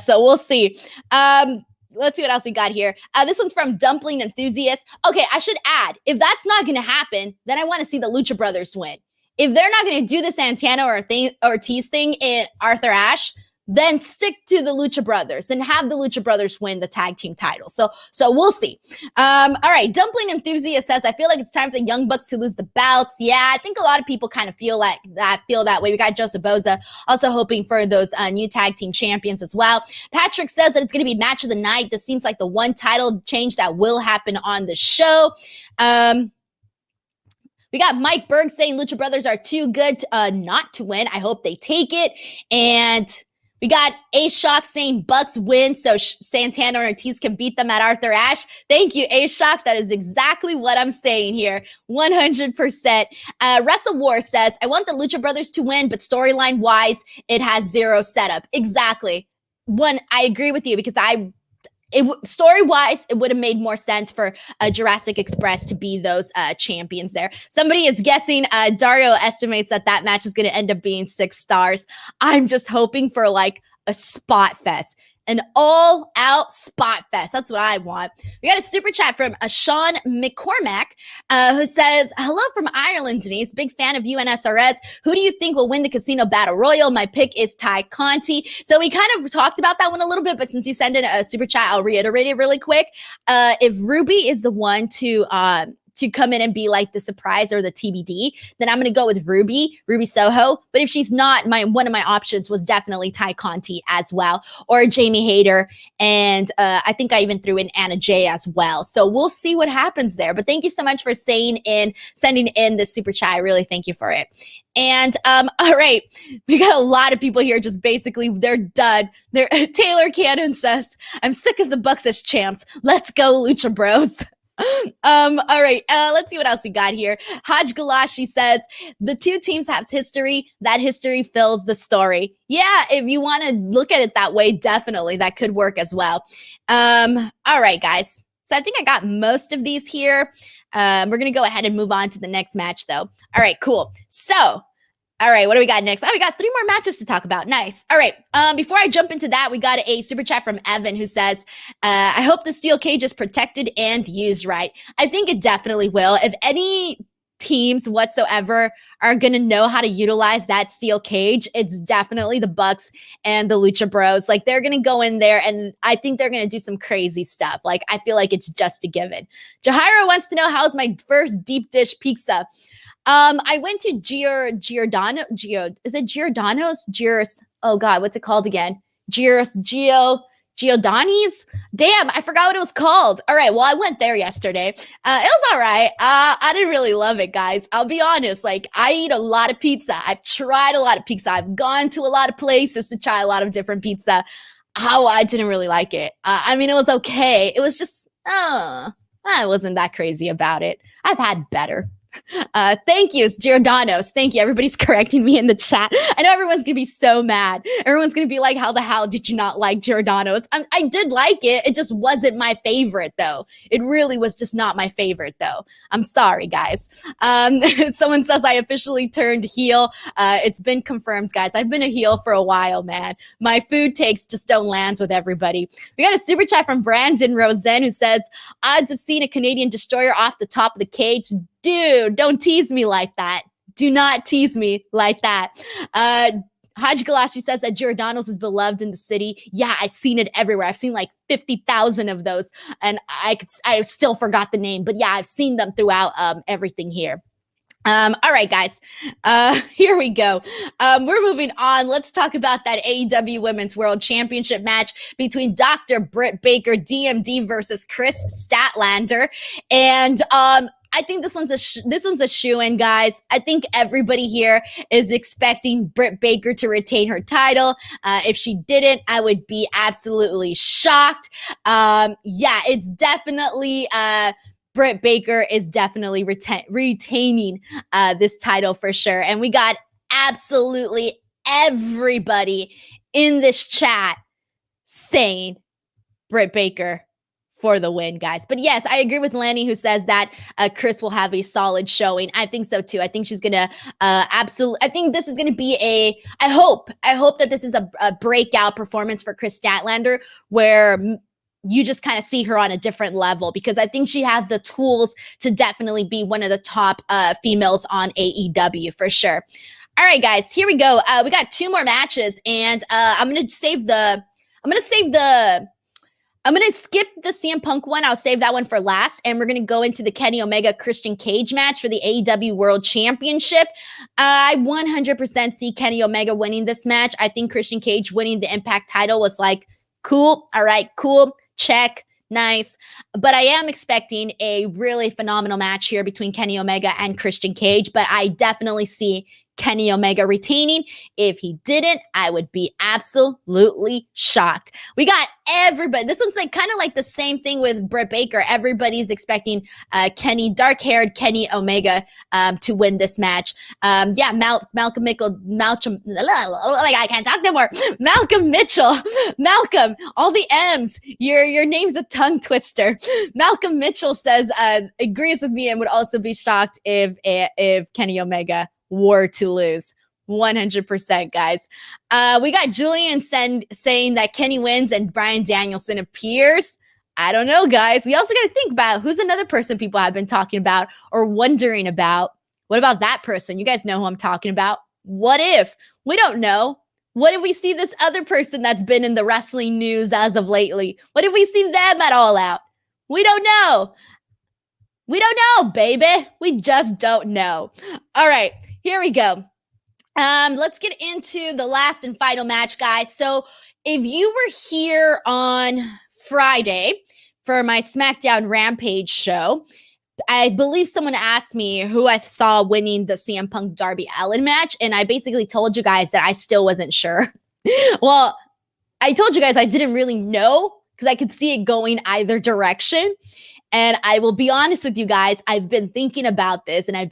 [SPEAKER 1] So we'll see. Let's see what else we got here. This one's from Dumpling Enthusiast. Okay, I should add, if that's not going to happen, then I want to see the Lucha Brothers win. If they're not going to do the Santana or Ortiz thing in Arthur Ashe, then stick to the Lucha Brothers and have the Lucha Brothers win the tag team title. So we'll see. All right. Dumpling Enthusiast says, I feel like it's time for the Young Bucks to lose the belts. Yeah, I think a lot of people kind of feel that way. We got Joseph Boza also hoping for those new tag team champions as well. Patrick says that it's going to be match of the night. This seems like the one title change that will happen on the show. We got Mike Berg saying Lucha Brothers are too good not to win. I hope they take it. And we got A-Shock saying Bucks win so Santana and Ortiz can beat them at Arthur Ashe. Thank you, A-Shock. That is exactly what I'm saying here. 100%. Wrestle War says, I want the Lucha Brothers to win, but storyline-wise, it has zero setup. Exactly. I agree with you because story-wise, it would have made more sense for Jurassic Express to be those champions there. Somebody is guessing, Dario estimates that match is going to end up being 6 stars. I'm just hoping for like a spot fest. An all-out spot fest. That's what I want. We got a super chat from Sean McCormack, who says, hello from Ireland, Denise. Big fan of UNSRS. Who do you think will win the Casino Battle Royal? My pick is Ty Conti. So we kind of talked about that one a little bit, but since you sent in a super chat, I'll reiterate it really quick. If Ruby is the one to come in and be like the surprise or the TBD, then I'm going to go with Ruby Soho. But if she's not, one of my options was definitely Ty Conti as well, or Jamie Hayter. And I think I even threw in Anna Jay as well. So we'll see what happens there. But thank you so much for sending in the super chat. I really thank you for it. And all right, we got a lot of people here just basically, they're done. Taylor Cannon says, I'm sick of the Bucks as champs. Let's go, Lucha Bros. All right, let's see what else we got here. Haj Galashi says, the two teams have history. That history fills the story. Yeah, if you want to look at it that way, definitely that could work as well. All right, guys. So I think I got most of these here. We're going to go ahead and move on to the next match, though. All right, cool. So All right, what do we got next? Oh, we got 3 more matches to talk about. Nice. All right. Before I jump into that, we got a super chat from Evan who says, I hope the steel cage is protected and used right. I think it definitely will. If any teams whatsoever are going to know how to utilize that steel cage, it's definitely the Bucks and the Lucha Bros. Like, they're going to go in there and I think they're going to do some crazy stuff. Like, I feel like it's just a given. Jahaira wants to know, how's my first deep dish pizza? I went to Giordano's? Oh God, what's it called again? Giordani's? Damn, I forgot what it was called. All right, well, I went there yesterday. It was all right. I didn't really love it, guys. I'll be honest. Like, I eat a lot of pizza. I've tried a lot of pizza. I've gone to a lot of places to try a lot of different pizza. I didn't really like it. I mean, it was okay. It was just, I wasn't that crazy about it. I've had better. Thank you, Giordano's. Thank you. Everybody's correcting me in the chat. I know everyone's going to be so mad. Everyone's going to be like, how the hell did you not like Giordano's? I did like it. It just wasn't my favorite, though. It really was just not my favorite, though. I'm sorry, guys. Someone says I officially turned heel. It's been confirmed, guys. I've been a heel for a while, man. My food takes just don't land with everybody. We got a super chat from Brandon Rosen who says, odds of seeing a Canadian destroyer off the top of the cage. Dude, don't tease me like that. Do not tease me like that. Haji Galashi says that Giordano's is beloved in the city. Yeah, I've seen it everywhere. I've seen like 50,000 of those, and I still forgot the name, but yeah, I've seen them throughout everything here. All right, guys, here we go. We're moving on. Let's talk about that AEW Women's World Championship match between Dr. Britt Baker, DMD versus Chris Statlander. And, I think this one's a shoo-in, guys. I think everybody here is expecting Britt Baker to retain her title. If she didn't, I would be absolutely shocked. Yeah, it's definitely, Britt Baker is definitely retaining this title for sure. And we got absolutely everybody in this chat saying Britt Baker for the win, guys. But yes, I agree with Lanny who says that Chris will have a solid showing. I think so too. I think she's gonna absolutely. I think this is gonna be I hope that this is a breakout performance for Chris Statlander where you just kind of see her on a different level, because I think she has the tools to definitely be one of the top females on AEW for sure. All right, guys, here we go. We got 2 more matches, and I'm gonna skip the CM Punk one. I'll save that one for last. And we're going to go into the Kenny Omega Christian Cage match for the AEW World Championship. I 100% see Kenny Omega winning this match. I think Christian Cage winning the Impact title was like, cool. All right, cool. Check. Nice. But I am expecting a really phenomenal match here between Kenny Omega and Christian Cage. But I definitely see Kenny Omega retaining. If he didn't, I would be absolutely shocked. We got everybody. This one's like kind of like the same thing with Britt Baker. Everybody's expecting dark-haired Kenny Omega to win this match. Yeah, Malcolm Mitchell. I can't talk no more. Malcolm Mitchell. Malcolm, all the M's. Your name's a tongue twister. Malcolm Mitchell says agrees with me and would also be shocked if Kenny Omega were to lose. 100%, guys. We got Julian saying that Kenny wins and Bryan Danielson appears. I don't know, guys. We also got to think about who's another person people have been talking about or wondering about. What about that person? You guys know who I'm talking about. What if? We don't know. What if we see this other person that's been in the wrestling news as of lately? What if we see them at All Out? We don't know. We don't know, baby. We just don't know. All right. Here we go. Let's get into the last and final match, guys. So if you were here on Friday for my Smackdown Rampage show, I believe someone asked me who I saw winning the CM Punk Darby Allin match, and I basically told you guys that I still wasn't sure. Well, I told you guys I didn't really know because I could see it going either direction. And I will be honest with you guys, I've been thinking about this and I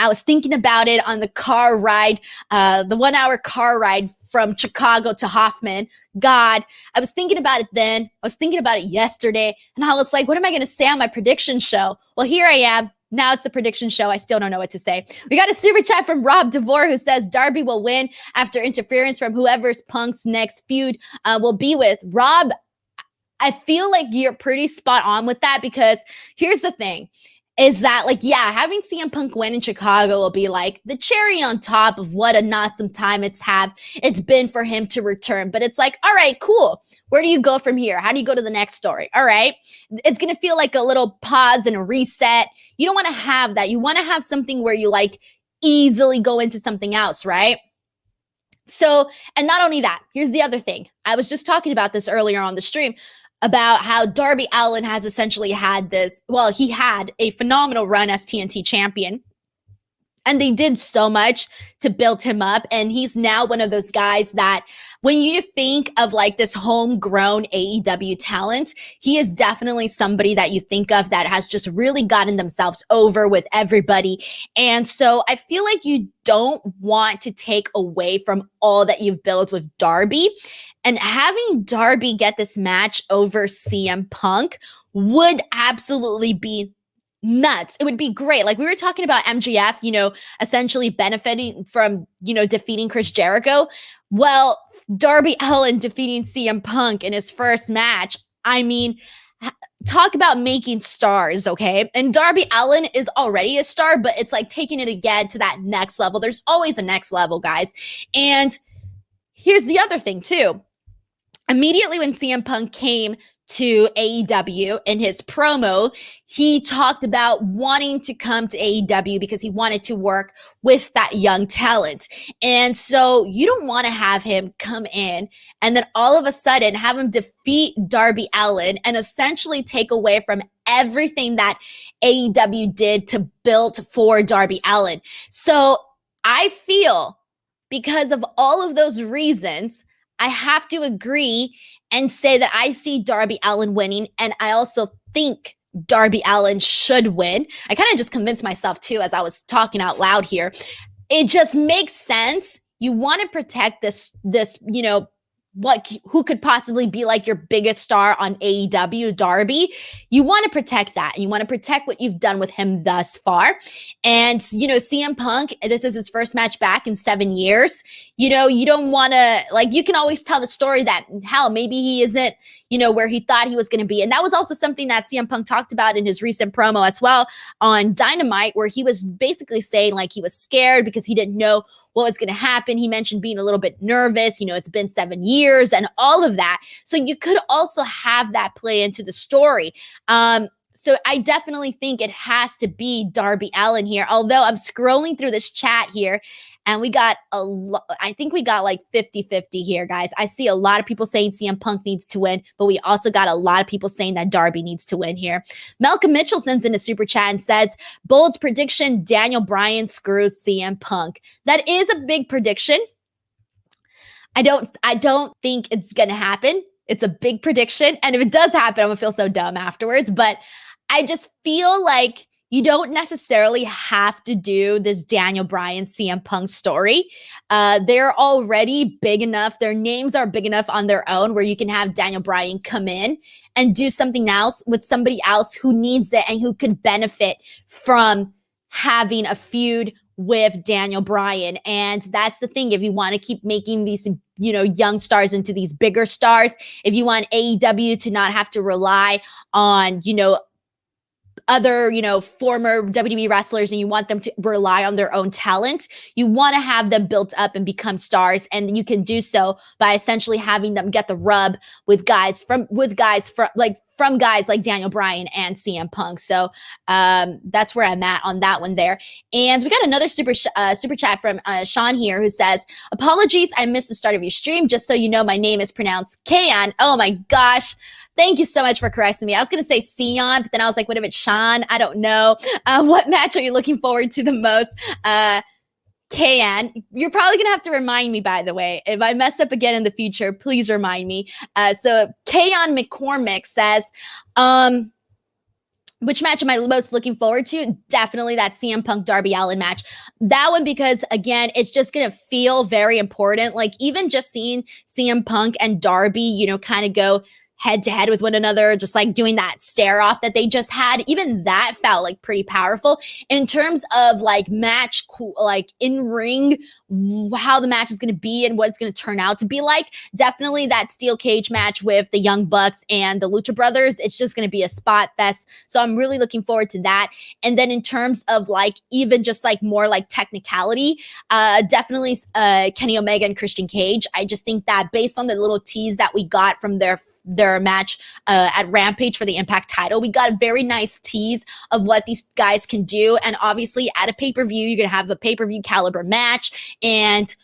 [SPEAKER 1] was thinking about it on the car ride, the 1-hour car ride from Chicago to Hoffman. God, I was thinking about it then. I was thinking about it yesterday. And I was like, what am I going to say on my prediction show? Well, here I am. Now it's the prediction show. I still don't know what to say. We got a super chat from Rob DeVore who says Darby will win after interference from whoever's Punk's next feud will be with. Rob, I feel like you're pretty spot on with that, because here's the thing. Is that, like, yeah, having CM Punk win in Chicago will be like the cherry on top of what an awesome time it's been for him to return. But it's like, all right, cool. Where do you go from here? How do you go to the next story? All right. It's going to feel like a little pause and a reset. You don't want to have that. You want to have something where you like easily go into something else, right? So, and not only that, here's the other thing. I was just talking about this earlier on the stream, about how Darby Allin has essentially had he had a phenomenal run as TNT champion. And they did so much to build him up. And he's now one of those guys that when you think of like this homegrown AEW talent, he is definitely somebody that you think of that has just really gotten themselves over with everybody. And so I feel like you don't want to take away from all that you've built with Darby. And having Darby get this match over CM Punk would absolutely be nuts. It would be great. Like we were talking about MJF, essentially benefiting from, defeating Chris Jericho. Well, Darby Allin defeating CM Punk in his first match. I mean, talk about making stars, okay? And Darby Allin is already a star, but it's like taking it again to that next level. There's always a next level, guys. And here's the other thing too. Immediately when CM Punk came to AEW in his promo, he talked about wanting to come to AEW because he wanted to work with that young talent. And so you don't want to have him come in and then all of a sudden have him defeat Darby Allin and essentially take away from everything that AEW did to build for Darby Allin. So I feel because of all of those reasons, I have to agree and say that I see Darby Allin winning, and I also think Darby Allin should win. I kind of just convinced myself too as I was talking out loud here. It just makes sense. You want to protect this, who could possibly be like your biggest star on AEW, Darby. You want to protect that. You want to protect what you've done with him thus far. And, CM Punk, this is his first match back in 7 years. You don't want to, you can always tell the story that, hell, maybe he isn't, where he thought he was going to be. And that was also something that CM Punk talked about in his recent promo as well on Dynamite, where he was basically saying like he was scared because he didn't know what was going to happen. He mentioned being a little bit nervous. It's been 7 years and all of that. So you could also have that play into the story. So I definitely think it has to be Darby Allin here. Although I'm scrolling through this chat here and we got I think we got like 50-50 here, guys. I see a lot of people saying CM Punk needs to win, but we also got a lot of people saying that Darby needs to win here. Malcolm Mitchell sends in a super chat and says, bold prediction, Daniel Bryan screws CM Punk. That is a big prediction. I don't think it's going to happen. It's a big prediction. And if it does happen, I'm going to feel so dumb afterwards. But I just feel like you don't necessarily have to do this Daniel Bryan CM Punk story. They're already big enough. Their names are big enough on their own where you can have Daniel Bryan come in and do something else with somebody else who needs it and who could benefit from having a feud with Daniel Bryan. And that's the thing. If you want to keep making these, young stars into these bigger stars, if you want AEW to not have to rely on, other, former WWE wrestlers and you want them to rely on their own talent, you want to have them built up and become stars. And you can do so by essentially having them get the rub with guys like Daniel Bryan and CM Punk. So that's where I'm at on that one there. And we got another super chat from Sean here who says, apologies, I missed the start of your stream. Just so you know, my name is pronounced Kayan. Oh my gosh. Thank you so much for correcting me. I was going to say Sion, but then I was like, what if it's Sean? I don't know. What match are you looking forward to the most? Kayan, you're probably going to have to remind me, by the way. If I mess up again in the future, please remind me. So Kayan McCormick says, which match am I most looking forward to? Definitely that CM Punk Darby Allin match. That one, because again, it's just going to feel very important. Like even just seeing CM Punk and Darby, kind of go head to head with one another, just like doing that stare off that they just had. Even that felt like pretty powerful in terms of like match, like in ring, how the match is going to be and what it's going to turn out to be like. Definitely that steel cage match with the Young Bucks and the Lucha Brothers. It's just going to be a spot fest. So I'm really looking forward to that. And then in terms of like, even just like more like technicality, definitely Kenny Omega and Christian Cage. I just think that based on the little tease that we got from their match at Rampage for the Impact title, we got a very nice tease of what these guys can do. And obviously at a pay-per-view, you're going to have a pay-per-view caliber match and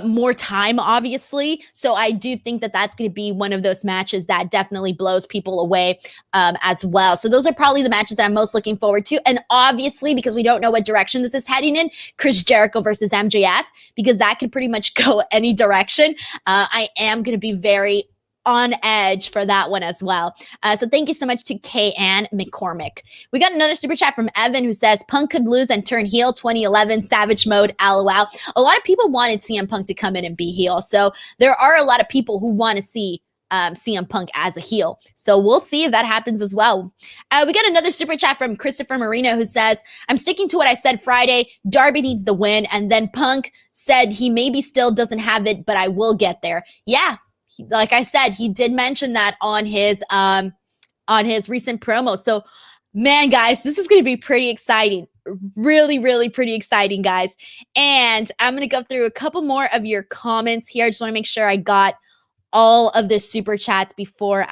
[SPEAKER 1] more time, obviously. So I do think that that's going to be one of those matches that definitely blows people away as well. So those are probably the matches that I'm most looking forward to. And obviously, because we don't know what direction this is heading in, Chris Jericho versus MJF, because that could pretty much go any direction. I am going to be very on edge for that one as well. So thank you so much to K-Ann McCormick. We got another super chat from Evan who says, Punk could lose and turn heel 2011 Savage Mode, LOL. A lot of people wanted CM Punk to come in and be heel. So there are a lot of people who want to see CM Punk as a heel. So we'll see if that happens as well. We got another super chat from Christopher Marino who says, I'm sticking to what I said Friday. Darby needs the win. And then Punk said he maybe still doesn't have it, but I will get there. Yeah. Like I said, he did mention that on his recent promo. So, man, guys, this is going to be pretty exciting. Really, really pretty exciting, guys. And I'm going to go through a couple more of your comments here. I just want to make sure I got all of the super chats before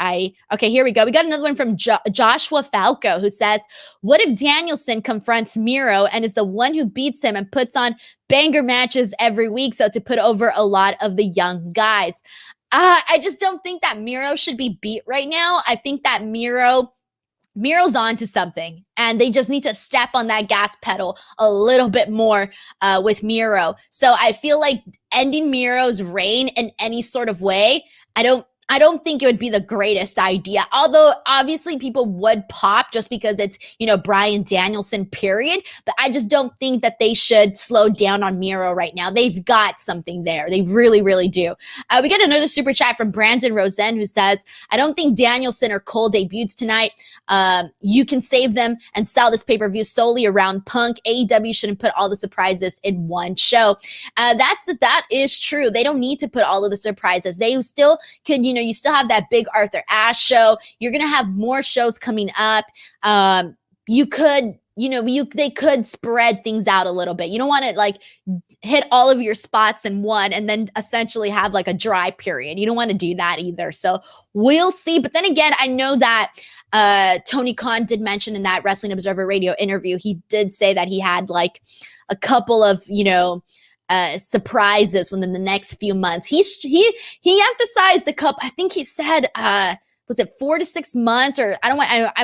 [SPEAKER 1] okay, here we go. We got another one from Joshua Falco who says, what if Danielson confronts Miro and is the one who beats him and puts on banger matches every week, so to put over a lot of the young guys? I just don't think that Miro should be beat right now. I think that Miro's on to something, and they just need to step on that gas pedal a little bit more with Miro. So I feel like ending Miro's reign in any sort of way, I don't think it would be the greatest idea. Although obviously people would pop just because it's, Bryan Danielson, period. But I just don't think that they should slow down on Miro right now. They've got something there. They really, really do. We got another super chat from Brandon Rosen who says, I don't think Danielson or Cole debuts tonight. You can save them and sell this pay-per-view solely around Punk. AEW shouldn't put all the surprises in one show. That is true. They don't need to put all of the surprises. They still could, you still have that big Arthur Ashe show. You're going to have more shows coming up. They could spread things out a little bit. You don't want to like hit all of your spots in one and then essentially have like a dry period. You don't want to do that either. So we'll see. But then again, I know that Tony Khan did mention in that Wrestling Observer Radio interview, he did say that he had like a couple of, surprises within the next few months. He emphasized the couple. I think he said, was it 4 to 6 months, or I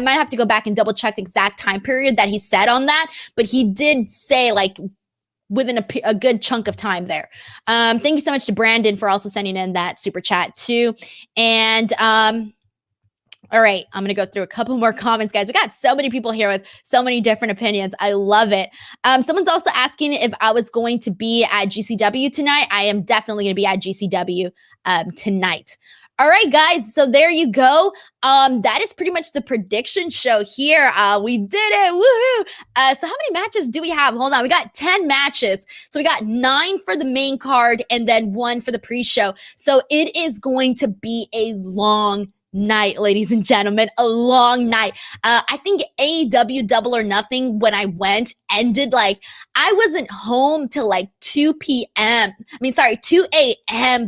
[SPEAKER 1] might have to go back and double check the exact time period that he said on that, but he did say like within a good chunk of time there. Thank you so much to Brandon for also sending in that super chat too. And, all right, I'm going to go through a couple more comments, guys. We got so many people here with so many different opinions. I love it. Someone's also asking if I was going to be at GCW tonight. I am definitely going to be at GCW tonight. All right, guys. So there you go. That is pretty much the prediction show here. We did it. Woohoo. So how many matches do we have? Hold on. We got 10 matches. So we got 9 for the main card and then 1 for the pre-show. So it is going to be a long night, ladies and gentlemen, a long night. I think AEW Double or Nothing, when I went, ended like, I wasn't home till like 2 a.m.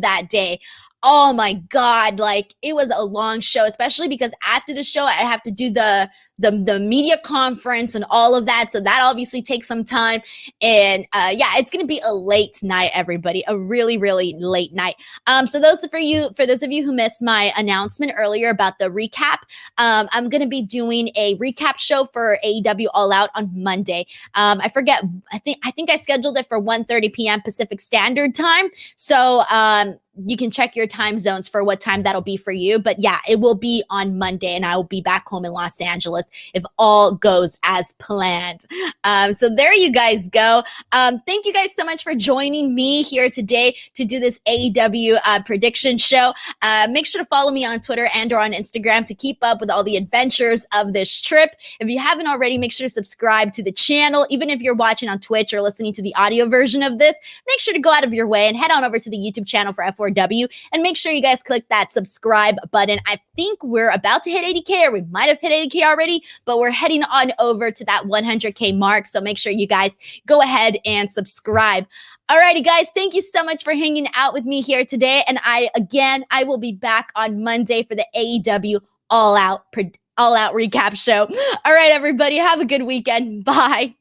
[SPEAKER 1] that day. Oh my God, like it was a long show, especially because after the show, I have to do the media conference and all of that. So that obviously takes some time. And it's going to be a late night, everybody, a really, really late night. So for those of you who missed my announcement earlier about the recap, I'm going to be doing a recap show for AEW All Out on Monday. I think I scheduled it for 1:30 p.m. Pacific Standard Time. So, you can check your time zones for what time that'll be for you. But yeah, it will be on Monday, and I will be back home in Los Angeles if all goes as planned. So there you guys go. Thank you guys so much for joining me here today to do this AEW prediction show. Make sure to follow me on Twitter and or on Instagram to keep up with all the adventures of this trip. If you haven't already, make sure to subscribe to the channel. Even if you're watching on Twitch or listening to the audio version of this, make sure to go out of your way and head on over to the YouTube channel for F4W and make sure you guys click that subscribe button. I think we're about to hit 80K, or we might have hit 80K already, but we're heading on over to that 100K mark. So make sure you guys go ahead and subscribe. Alrighty, guys, thank you so much for hanging out with me here today. And I will be back on Monday for the AEW All Out recap show. All right, everybody, have a good weekend. Bye.